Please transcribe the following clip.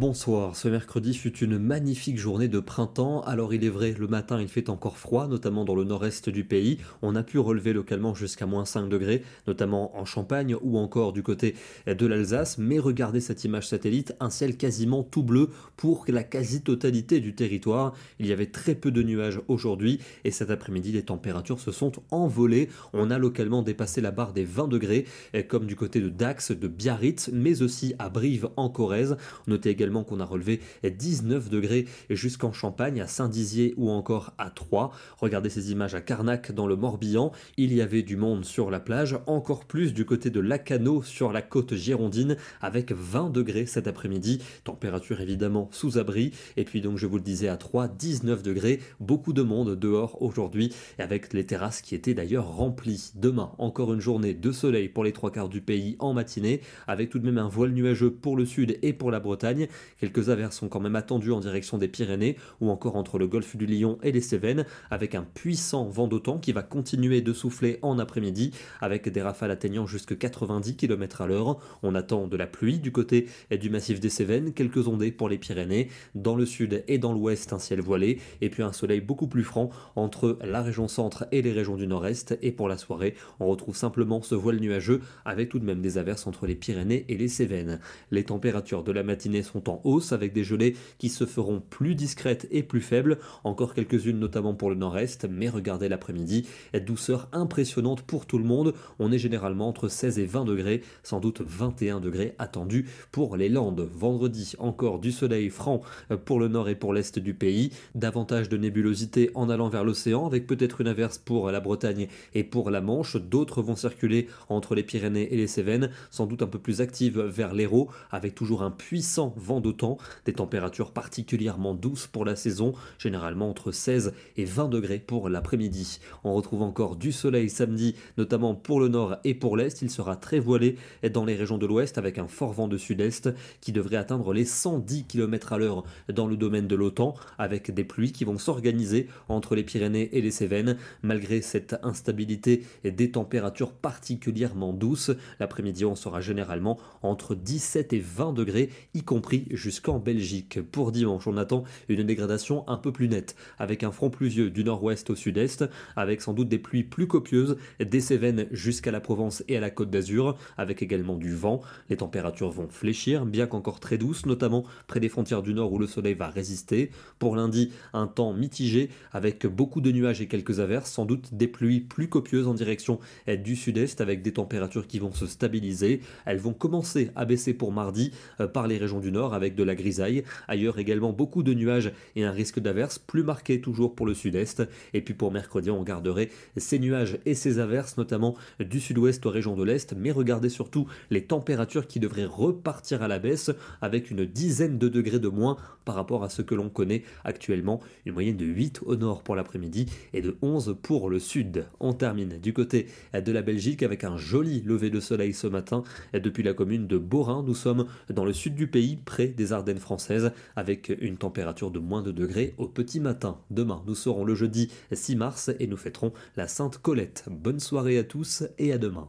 Bonsoir, ce mercredi fut une magnifique journée de printemps. Alors il est vrai, le matin il fait encore froid, notamment dans le nord-est du pays. On a pu relever localement jusqu'à moins 5 degrés, notamment en Champagne ou encore du côté de l'Alsace. Mais regardez cette image satellite, un ciel quasiment tout bleu pour la quasi-totalité du territoire. Il y avait très peu de nuages aujourd'hui et cet après-midi les températures se sont envolées. On a localement dépassé la barre des 20 degrés, comme du côté de Dax, de Biarritz, mais aussi à Brive en Corrèze. Notez également qu'on a relevé 19 degrés jusqu'en Champagne, à Saint-Dizier ou encore à Troyes. Regardez ces images à Carnac dans le Morbihan. Il y avait du monde sur la plage, encore plus du côté de Lacanau sur la côte girondine avec 20 degrés cet après-midi. Température évidemment sous abri. Et puis donc je vous le disais à Troyes, 19 degrés. Beaucoup de monde dehors aujourd'hui avec les terrasses qui étaient d'ailleurs remplies. Demain, encore une journée de soleil pour les trois quarts du pays en matinée avec tout de même un voile nuageux pour le sud et pour la Bretagne. Quelques averses sont quand même attendues en direction des Pyrénées ou encore entre le golfe du Lion et les Cévennes avec un puissant vent d'automne qui va continuer de souffler en après-midi avec des rafales atteignant jusqu'à 90 km à l'heure. On attend de la pluie du côté du massif des Cévennes, quelques ondées pour les Pyrénées, dans le sud et dans l'ouest un ciel voilé et puis un soleil beaucoup plus franc entre la région centre et les régions du nord-est et pour la soirée on retrouve simplement ce voile nuageux avec tout de même des averses entre les Pyrénées et les Cévennes. Les températures de la matinée sont en hausse avec des gelées qui se feront plus discrètes et plus faibles, encore quelques-unes notamment pour le nord-est, mais regardez l'après-midi, douceur impressionnante pour tout le monde, on est généralement entre 16 et 20 degrés, sans doute 21 degrés attendus pour les Landes. Vendredi, encore du soleil franc pour le nord et pour l'est du pays, davantage de nébulosité en allant vers l'océan avec peut-être une averse pour la Bretagne et pour la Manche, d'autres vont circuler entre les Pyrénées et les Cévennes, sans doute un peu plus actives vers l'Hérault, avec toujours un puissant vent d'automne, des températures particulièrement douces pour la saison, généralement entre 16 et 20 degrés pour l'après-midi. On retrouve encore du soleil samedi, notamment pour le nord et pour l'est. Il sera très voilé dans les régions de l'ouest avec un fort vent de sud-est qui devrait atteindre les 110 km à l'heure dans le domaine de l'OTAN, avec des pluies qui vont s'organiser entre les Pyrénées et les Cévennes. Malgré cette instabilité et des températures particulièrement douces, l'après-midi on sera généralement entre 17 et 20 degrés, y compris jusqu'en Belgique. Pour dimanche, on attend une dégradation un peu plus nette, avec un front pluvieux du nord-ouest au sud-est, avec sans doute des pluies plus copieuses, des Cévennes jusqu'à la Provence et à la Côte d'Azur, avec également du vent. Les températures vont fléchir, bien qu'encore très douces, notamment près des frontières du nord où le soleil va résister. Pour lundi, un temps mitigé, avec beaucoup de nuages et quelques averses, sans doute des pluies plus copieuses en direction du sud-est, avec des températures qui vont se stabiliser. Elles vont commencer à baisser pour mardi par les régions du nord avec de la grisaille. Ailleurs également beaucoup de nuages et un risque d'averse plus marqué toujours pour le sud-est. Et puis pour mercredi, on garderait ces nuages et ces averses, notamment du sud-ouest aux régions de l'est. Mais regardez surtout les températures qui devraient repartir à la baisse avec une dizaine de degrés de moins par rapport à ce que l'on connaît actuellement. Une moyenne de 8 au nord pour l'après-midi et de 11 pour le sud. On termine du côté de la Belgique avec un joli lever de soleil ce matin depuis la commune de Borin. Nous sommes dans le sud du pays, près des Ardennes françaises, avec une température de moins de degrés au petit matin. Demain, nous serons le jeudi 6 mars et nous fêterons la Sainte Colette. Bonne soirée à tous et à demain.